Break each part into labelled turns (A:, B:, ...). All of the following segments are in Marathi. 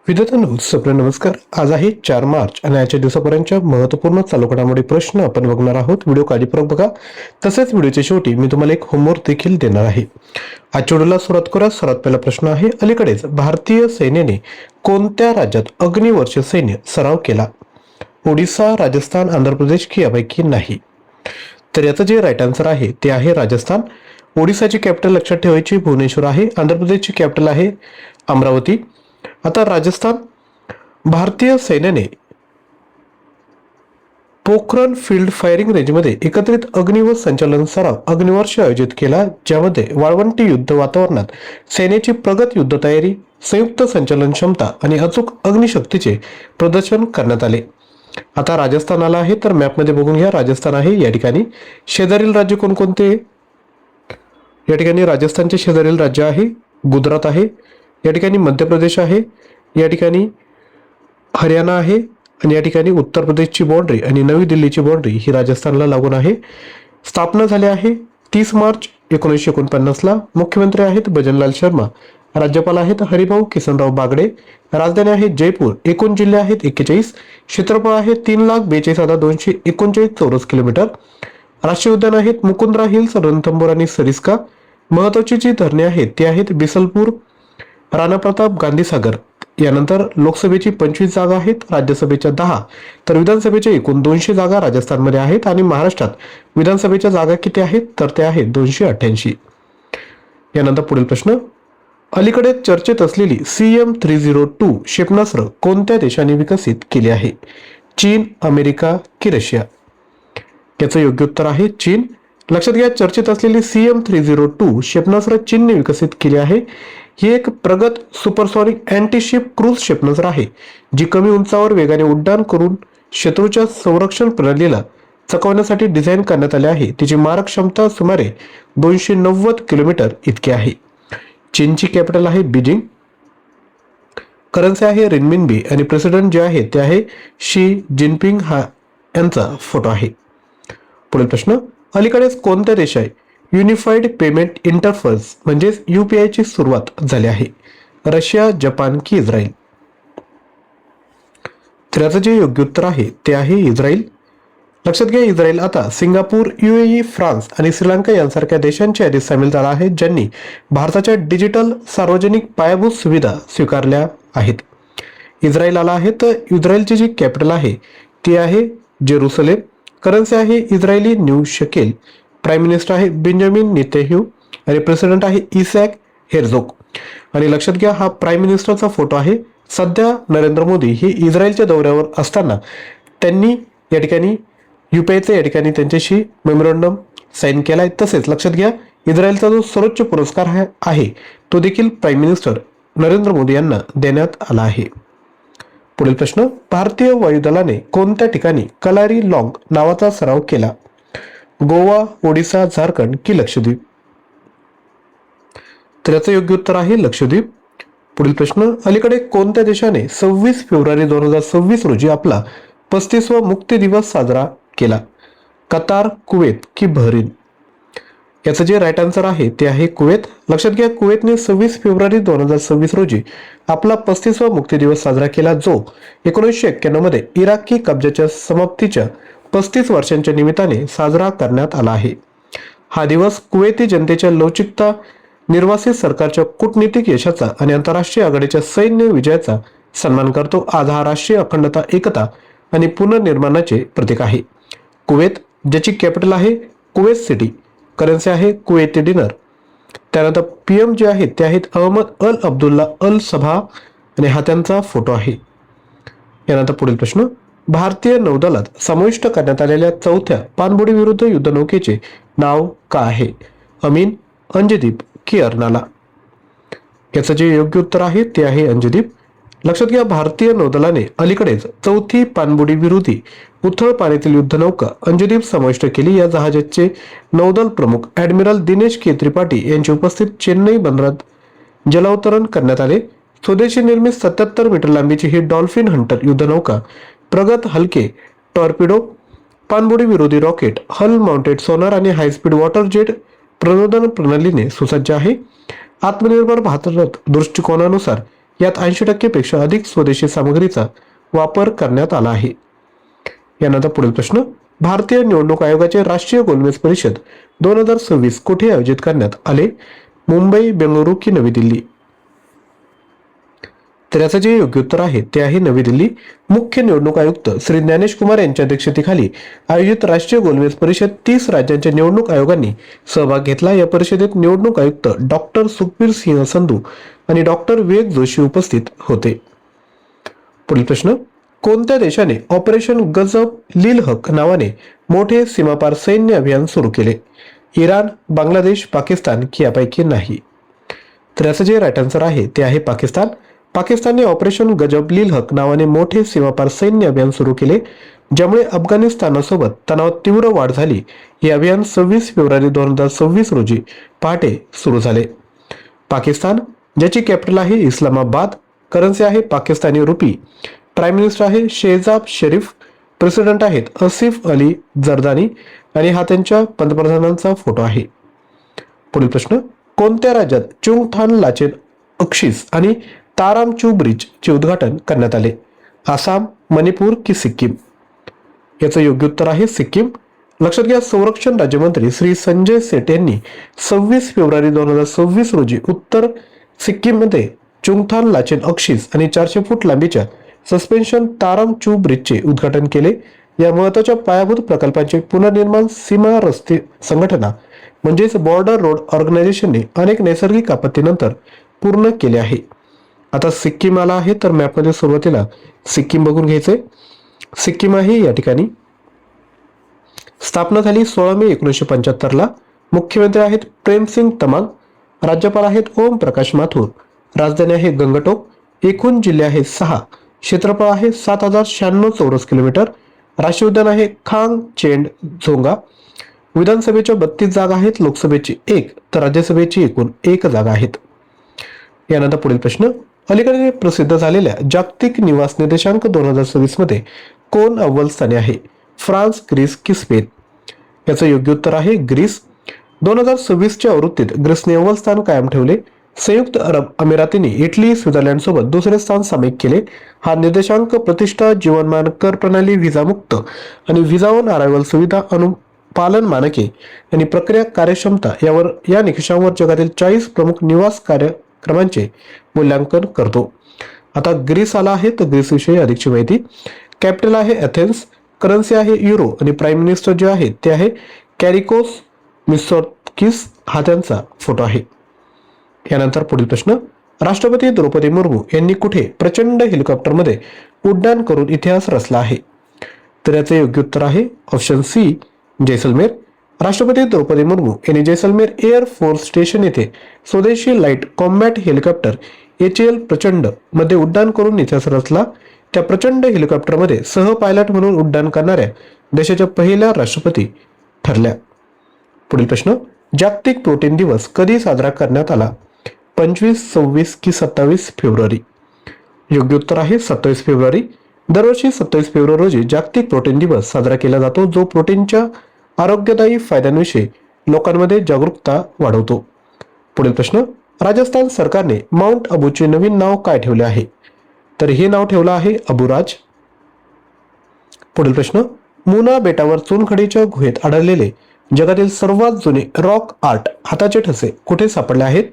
A: विद्यार्थ्यांनो, सप्रे नमस्कार. आज आहे 4 मार्च आणि आजच्या दिवसापर्यंतच्या महत्त्वपूर्ण चालू घडामोडी प्रश्न आपण बघणार आहोत. व्हिडिओ काळजीपूर्वक बघा. तसेच व्हिडिओच्या शेवटी मी तुम्हाला एक होमवर्क देखील देणार आहे. आजच्या व्हिडिओला सुरुवात करूया. सर्वात पहिला प्रश्न आहे, अलीकडेच भारतीय सैन्याने कोणत्या राज्यात अग्निवर्ष सैन्य सराव केला? ओडिसा, राजस्थान, आंध्र प्रदेश की यापैकी नाही? तर याचं जे राईट आन्सर आहे ते आहे राजस्थान. ओडिसाची कॅपिटल लक्षात ठेवायची भुवनेश्वर आहे. आंध्र प्रदेशची कॅपिटल आहे अमरावती. आता राजस्थान, भारतीय सैन्याने पोखरण फील्ड फायरिंग रेंजमध्ये एकत्रित अग्नि व संचालन सराव अग्निवर्ष आयोजित केला, ज्यामध्ये वाळवंटी युद्ध वातावरणात सैन्याची प्रगत युद्ध तयारी, संयुक्त संचालन क्षमता आणि अचूक अग्निशक्तीचे प्रदर्शन करण्यात आले. आता राजस्थान आला आहे, तर मॅपमध्ये बघून घ्या. राजस्थान आहे या ठिकाणी. शेजारील राज्य कोणकोणते? या ठिकाणी राजस्थानचे शेजारील राज्य आहे गुजरात आहे, या ठिकाणी मध्य प्रदेश आहे, या ठिकाणी हरियाणा आहे आणि या ठिकाणी उत्तर प्रदेशची बाउंड्री आणि नवी दिल्लीची बाउंड्री ही राजस्थानला लागून आहे. स्थापना झाली आहे 30 मार्च 1949ला. मुख्यमंत्री आहेत भजनलाल शर्मा. राज्यपाल आहेत हरिभाऊ किसनराव बागडे. राजधानी आहे जयपूर. एकूण जिल्हे आहेत 41. क्षेत्रफळ आहे 3,42,239 चौरस किलोमीटर. राष्ट्रीय उद्यान आहेत मुकुंद्रा हिल्स, रणथंबोर आणि सरिस्का. महत्वाची जी धरणे आहेत ती आहेत बिसलपूर, राणा प्रताप, गांधीसागर. यानंतर लोकसभेची 25 जागा आहेत, राज्यसभेच्या 10, तर विधानसभेच्या एकूण 200 जागा राजस्थानमध्ये आहेत. आणि महाराष्ट्रात विधानसभेच्या जागा किती आहेत? तर त्या आहेत 288. यानंतर पुढील प्रश्न, अलीकडे चर्चेत असलेली CM-302 क्षेपणास्त्र कोणत्या देशाने विकसित केली आहे? चीन, अमेरिका की रशिया? याचं योग्य उत्तर आहे चीन. लक्षात घ्या, चर्चेत असलेली CM-302 क्षेपणास्त्र चीनने विकसित केली आहे. ही एक प्रगत सुपरसॉनिक अँटीशिप क्रूज क्षेपणास्त्र आहे, जी कमी उंचावर वेगाने उड्डाण करून शत्रूच्या संरक्षण प्रणालीला चकवण्यासाठी डिझाईन करण्यात आले आहे. तिची मारक क्षमता सुमारे 290 किलोमीटर इतकी आहे. चीनची कॅपिटल आहे बीजिंग. करन्सी आहे रिनमिनबी आणि प्रेसिडेंट जे आहे ते आहे शी जिनपिंग यांचा फोटो आहे. पुढील प्रश्न, अलीकडेच कोणत्या देशात युनिफाईड पेमेंट इंटरफेस म्हणजेच UPI ची सुरुवात झाली आहे? रशिया, जपान की इस्रायल? तर याचं जे योग्य उत्तर आहे ते आहे इस्रायल. लक्षात घ्या, इस्रायल आता सिंगापूर, UAE, फ्रान्स आणि श्रीलंका यांसारख्या देशांच्या यादीत सामील झाला आहे, ज्यांनी भारताच्या डिजिटल सार्वजनिक पायाभूत सुविधा स्वीकारल्या आहेत. इस्रायल आला आहे, तर इस्रायलची जी कॅपिटल आहे ती आहे जेरुसलेम. करन्सी आहे इस्रायली न्यू शकेल. प्राईम मिनिस्टर आहे बेंजामिन नेतन्याहू आणि प्रेसिडेंट आहे इसॅक हेर्झोग. आणि लक्षात घ्या, हा प्राईम मिनिस्टरचा फोटो आहे. सध्या नरेंद्र मोदी हे इस्रायलच्या दौऱ्यावर असताना त्यांनी या ठिकाणी UPIचा या ठिकाणी त्यांच्याशी मेमोरंडम साईन केला आहे. तसेच लक्षात घ्या, इस्रायलचा जो सर्वोच्च पुरस्कार आहे तो देखील प्राईम मिनिस्टर नरेंद्र मोदी यांना देण्यात आला आहे. पुढील प्रश्न, भारतीय वायुदलाने कोणत्या ठिकाणी कलारी लॉंग नावाचा सराव केला? गोवा, ओडिसा, झारखंड की लक्षद्वीप? तर याचं योग्य उत्तर आहे लक्षद्वीप. पुढील प्रश्न, अलीकडे कोणत्या देशाने 26 फेब्रुवारी 2026 रोजी आपला 35वा मुक्ती दिवस साजरा केला? कतार, कुवेत की बहरीन? याचं जे राईट आन्सर आहे ते आहे कुवेत. लक्षात घ्या, कुवेतने 26 फेब्रुवारी 2026 रोजी आपला 35वा मुक्ती दिवस साजरा केला, जो 1991 मध्ये इराकी कब्जाच्या समाप्तीच्या 35 वर्षांच्या निमित्ताने साजरा करण्यात आला आहे. हा दिवस कुवेती जनतेच्या लवचिकता, निर्वासित सरकारच्या कूटनीतिक यशाचा आणि आंतरराष्ट्रीय आघाडीच्या सैन्य विजयाचा सन्मान करतो. आज हा राष्ट्रीय अखंडता, एकता आणि पुनर्निर्माणाचे प्रतीक आहे. कुवेत, ज्याची कॅपिटल आहे कुवेत सिटी. करन्सी आहे कुवेती दिनार. त्यानंतर PM जे आहेत ते आहेत अहमद अल अब्दुल्ला अल सबा आणि हा त्यांचा फोटो आहे. यानंतर पुढील प्रश्न, भारतीय नौदलात समाविष्ट करण्यात आलेल्या 4थ्या पाणबुडी विरुद्ध युद्धनौकेचे नाव काय आहे? अमीन, अंजदीप की अर्नाला? याचं जे योग्य उत्तर आहे ते आहे अंजदीप. लक्षात घ्या, भारतीय नौदलाने अलीकडेच 4थी पाणबुडी विरोधी उथळ पाण्यातील युद्धनौका अंजदीप समाविष्ट केली. या जहाजाचे नौदल प्रमुख ॲडमिरल दिनेश के त्रिपाठी यांच्या उपस्थित चेन्नई बंदरात जलावतरण करण्यात आले. स्वदेशी निर्मित 77 मीटर लांबीची ही डॉल्फिन हंटर युद्धनौका प्रगत हलके टॉर्पिडो, पाणबुडी विरोधी रॉकेट, हल माउंटेड सोनार आणि हायस्पीड वॉटर जेट प्रनोदन प्रणालीने सुसज्ज आहे. आत्मनिर्भर भारत दृष्टिकोनानुसार यात 80% पेक्षा अधिक स्वदेशी सामग्रीचा वापर करण्यात आला आहे. यानंतर पुढील प्रश्न, भारतीय निवडणूक आयोगाचे राष्ट्रीय गोलमेज परिषद 2026 कुठे आयोजित करण्यात आले? मुंबई, बेंगळुरू की नवी दिल्ली? तर याचं जे योग्य उत्तर आहे ते आहे नवी दिल्ली. मुख्य निवडणूक आयुक्त श्री ज्ञानेश कुमार यांच्या अध्यक्षतेखाली आयोजित राष्ट्रीय गोलमेज परिषद 30 राज्यांच्या निवडणूक आयोगांनी सहभाग घेतला. या परिषदेत निवडणूक आयुक्त डॉक्टर सुखबीर सिंह संधू आणि डॉक्टर विवेक जोशी उपस्थित होते. पुढील प्रश्न, कोणत्या देशाने ऑपरेशन गजब लिल हक नावाने मोठे सीमापार सैन्य अभियान सुरू केले? इराण, बांगलादेश, पाकिस्तान की यापैकी नाही? तर याचं जे राईट आन्सर आहे ते आहे पाकिस्तान. पाकिस्तानने ऑपरेशन गजब लिल हक नावाने मोठे सीमापार सैन्य अभियान सुरू केले, ज्यामुळे अफगाणिस्तानासोबत तणावात तीव्र वाढ झाली. हे अभियान 26 फेब्रुवारी 2026 रोजी पहाटे सुरू झाले. पाकिस्तान, ज्याची कॅपिटल आहे इस्लामाबाद, करन्सी आहे पाकिस्तानी रुपी, प्राईम मिनिस्टर आहे शेहजाद शरीफ, प्रेसिडेंट आहेत आसिफ अली जरदानी आणि हा त्यांच्या पंतप्रधानांचा फोटो आहे. पुढील प्रश्न, कोणत्या राज्यात चुंगथान लाचेन अक्षिस आणि तारामचू ब्रिज चे उद्घाटन करण्यात आले? आसाम, मणिपूर की सिक्कीम? याचं योग्य उत्तर आहे सिक्कीम. लक्षात घ्या, संरक्षण राज्यमंत्री श्री संजय सेठ यांनी 26 फेब्रुवारी 2026 रोजी उत्तर सिक्कीममध्ये चुंगथान लाचेन अक्षिस आणि 400 फूट लांबीच्या सस्पेन्शन तारामचू ब्रिजचे उद्घाटन केले. या महत्वाच्या पायाभूत प्रकल्पांचे पुनर्निर्माण सीमा रस्ते संघटना म्हणजेच बॉर्डर रोड ऑर्गनायझेशनने अनेक नैसर्गिक आपत्तीनंतर पूर्ण केले आहे. आता सिक्कीम आला आहे, तर मॅपमध्ये सुरुवातीला सिक्कीम बघून घ्यायचे. सिक्कीम आहे या ठिकाणी. स्थापना झाली 16 मे 1975 ला. मुख्यमंत्री आहेत प्रेमसिंग तमांग, राज्यपाल आहेत ओम प्रकाश माथुर, राजधानी आहे गंगटोक, एकूण जिल्हे आहेत 6, क्षेत्रफळ आहे 7096 चौरस किलोमीटर, राष्ट्रीय उद्यान आहे खांग चेंड झोंगा, विधानसभेच्या 32 जागा आहेत, लोकसभेची 1 तर राज्यसभेची एकूण 1 जागा आहेत. यानंतर पुढील प्रश्न, अलीकडे प्रसिद्ध झालेल्या जागतिक निवास निर्देशांक 2026 मध्ये कोण अव्वल स्थानी आहे? फ्रान्स, ग्रीस की स्पेन? याचं योग्य उत्तर आहे ग्रीस. 2026च्या आवृत्तीत ग्रीसने अव्वल स्थान कायम ठेवले. संयुक्त अरब अमिरातीने इटली, स्वित्झर्लंड सोबत दुसरे स्थान सामायिक केले. हा निर्देशांक प्रतिष्ठा, जीवनमान, कर प्रणाली, व्हिसा मुक्त आणि व्हिसा ऑन अरायव्हल सुविधा, अनुपालन मानके आणि प्रक्रिया कार्यक्षमता या निकषांवर जगातील 40 प्रमुख निवास कार्यक्रमांचे मूल्यांकन करतो. आता ग्रीस आला आहे, तर ग्रीस विषयी अधिकची माहिती. कॅपिटल आहे एथेन्स, करन्सी आहे युरो आणि प्राईम मिनिस्टर जे आहे ते आहे कॅरिकोस मित्सोताकिस, हा त्यांचा फोटो आहे. यानंतर पुढील प्रश्न, राष्ट्रपती द्रौपदी मुर्मू यांनी कुठे प्रचंड हेलिकॉप्टरमध्ये उड्डाण करून इतिहास रचला आहे? तर याचे योग्य उत्तर आहे ऑप्शन सी, जैसलमेर. राष्ट्रपती द्रौपदी मुर्मू यांनी जैसलमेर एअर फोर्स स्टेशन येथे स्वदेशी लाईट कॉम्बॅट हेलिकॉप्टर HAL प्रचंड मध्ये उड्डाण करून इतिहास रचला. त्या प्रचंड हेलिकॉप्टरमध्ये सह पायलट म्हणून उड्डाण करणाऱ्या देशाच्या पहिल्या राष्ट्रपती ठरल्या. पुढील प्रश्न, जागतिक प्रोटीन दिवस कधी साजरा करण्यात आला? 25, 26 की 27 फेब्रुवारी? योग्य उत्तर आहे 27 फेब्रुवारी. दरवर्षी 27 फेब्रुवारी रोजी जागतिक प्रोटीन दिवस साजरा केला जातो, जो प्रोटीनच्या आरोग्यदायी फायद्यांविषयी लोकांमध्ये जागरूकता वाढवतो. पुढील प्रश्न, राजस्थान सरकारने माउंट अबूचे नवीन नाव काय ठेवले आहे? तर हे नाव ठेवलं आहे अबुराज. पुढील प्रश्न, मुना बेटावर चुनखडीच्या गुहेत आढळलेले जगातील सर्वात जुने रॉक आर्ट हाताचे ठसे कुठे सापडले आहेत?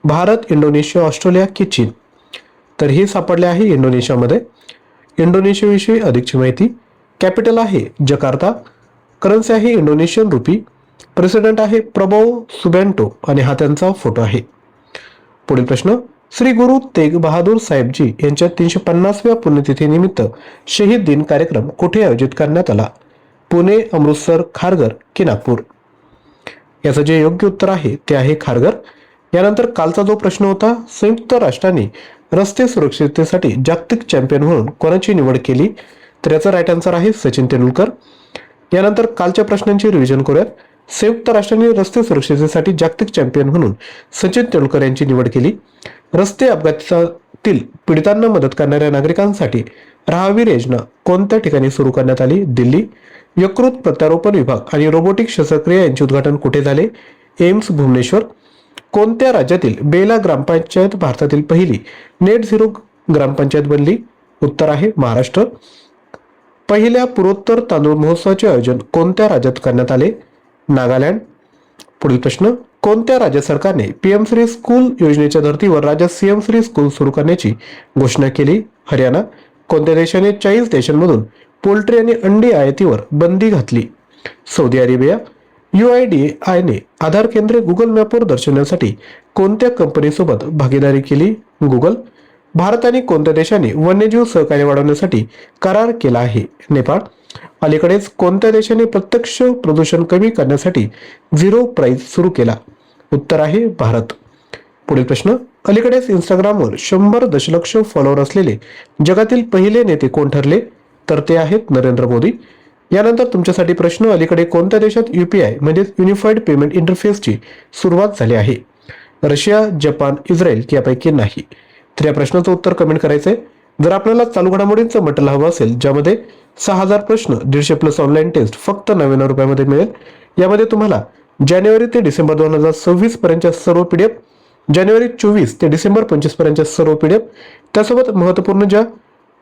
A: भारत, इंडोनेशिया, ऑस्ट्रेलिया की चीन? तर हे सापडले आहे इंडोनेशियामध्ये. इंडोनेशियाविषयी अधिकची माहिती. कॅपिटल आहे जकार्ता, करन्सी आहे इंडोनेशियन रुपी, प्रेसिडेंट आहे प्रबोव सुबॅन्टो आणि हा त्यांचा फोटो आहे. पुढील प्रश्न, श्री गुरु तेग बहादूर साहेबजी यांच्या 350व्या पुण्यतिथीनिमित्त शहीद दिन कार्यक्रम कुठे आयोजित करण्यात आला? पुणे, अमृतसर, खारघर की नागपूर? याचं जे योग्य उत्तर आहे ते आहे खारघर. यानंतर कालचा जो प्रश्न होता, संयुक्त राष्ट्रांनी रस्ते सुरक्षिततेसाठी जागतिक चॅम्पियन म्हणून कोणाची निवड केली? तर याचा राईट आन्सर आहे सचिन तेंडुलकर. यानंतर कालच्या प्रश्नांची रिव्हिजन करूयात. संयुक्त राष्ट्रांनी रस्ते सुरक्षिततेसाठी जागतिक चॅम्पियन म्हणून सचिन तेंडुलकर यांची निवड केली. रस्ते अपघातातील पीडितांना मदत करणाऱ्या नागरिकांसाठी राहावीर योजना कोणत्या ठिकाणी सुरू करण्यात आली? दिल्ली. यकृत प्रत्यारोपण विभाग आणि रोबोटिक शस्त्रक्रिया यांचे उद्घाटन कुठे झाले? एम्स भुवनेश्वर. कोणत्या राज्यातील बेला ग्रामपंचायत भारतातील पहिली नेट झिरो ग्रामपंचायत बनली? उत्तर आहे महाराष्ट्र. पहिल्या पूर्वोत्तर तांदूळ महोत्सवाचे आयोजन कोणत्या राज्यात करण्यात आले? नागालँड. पुढील प्रश्न, कोणत्या राज्य सरकारने पीएम श्री स्कूल योजनेच्या धर्तीवर राज्यात सीएम श्री स्कूल सुरू करण्याची घोषणा केली? हरियाणा. कोणत्या देशाने 40 देशांमधून पोल्ट्री आणि अंडी आयातीवर बंदी घातली? Saudi Arabia. UIDAI ने आधार केंद्रे गुगल मॅपवर दर्शवण्यासाठी कोणत्या कंपनीसोबत भागीदारी केली? गुगल. भारत आणि कोणत्या देशाने वन्यजीव सहकार्य वाढवण्यासाठी करार केला आहे? नेपाळ. अलीकडेच कोणत्या देशाने प्रत्यक्ष प्रदूषण कमी करण्यासाठी झिरो प्राईज सुरू केला? उत्तर आहे भारत. पुढील प्रश्न, अलीकडेच इंस्टाग्रामवर 100 दशलक्ष फॉलोअर असलेले जगातील पहिले नेते कोण ठरले? तर ते आहेत नरेंद्र मोदी. यानंतर तुमच्यासाठी प्रश्न, अलीकडे कोणत्या देशात UPI म्हणजेच युनिफाईड पेमेंट इंटरफेसची सुरुवात झाली आहे? रशिया, जपान, इस्रायल यापैकी नाही. तर या प्रश्नाचं उत्तर कमेंट करायचंय. जर आपल्याला चालू घडामोडींचं मटेरियल हवं असेल ज्यामध्ये 6000 प्रश्न 150+ ऑनलाईन टेस्ट फक्त 99 रुपयामध्ये मिळेल. यामध्ये तुम्हाला जानेवारी ते डिसेंबर 2026 पर्यंतच्या सर्व PDF, जानेवारी 24 ते डिसेंबर 25 पर्यंतच्या सर्व PDF, त्यासोबत महत्त्वपूर्ण ज्या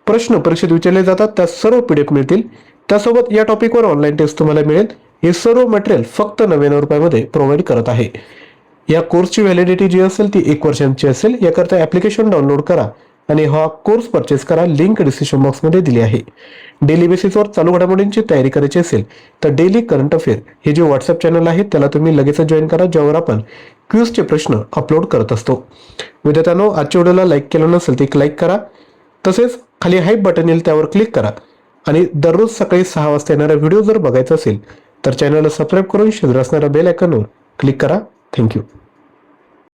A: प्रश्न परीक्षेत विचारले जातात त्या सर्व PDF मिळतील. त्यासोबत या टॉपिकवर ऑनलाईन टेस्ट तुम्हाला मिळेल. हे सर्व मटेरियल फक्त 99 रुपयामध्ये प्रोव्हाइड करत आहे. या कोर्सची व्हॅलिडिटी जी असेल ती 1 वर्षांची असेल. याकरता ॲप्लिकेशन डाउनलोड करा आणि हा कोर्स परचेस करा. लिंक डिस्क्रिप्शन बॉक्समध्ये दिली आहे. डेली बेसिसवर चालू घडामोडींची तयारी करायची असेल तर डेली करंट अफेअर हे जे व्हॉट्सअप चॅनल आहे त्याला तुम्ही लगेच जॉईन करा, ज्यावर आपण क्विजचे प्रश्न अपलोड करत असतो. विद्यार्थ्यांनो, आजच्या व्हिडिओला लाईक केलं नसेल तर एक लाईक करा. तसेच खाली हाईप बटन येईल त्यावर क्लिक करा आणि दररोज सकाळी 6 वाजता येणारा व्हिडिओ जर बघायचा असेल तर चॅनलला सबस्क्राईब करून शेजारी असणाऱ्या बेल आयकॉनवर क्लिक करा. थँक्यू.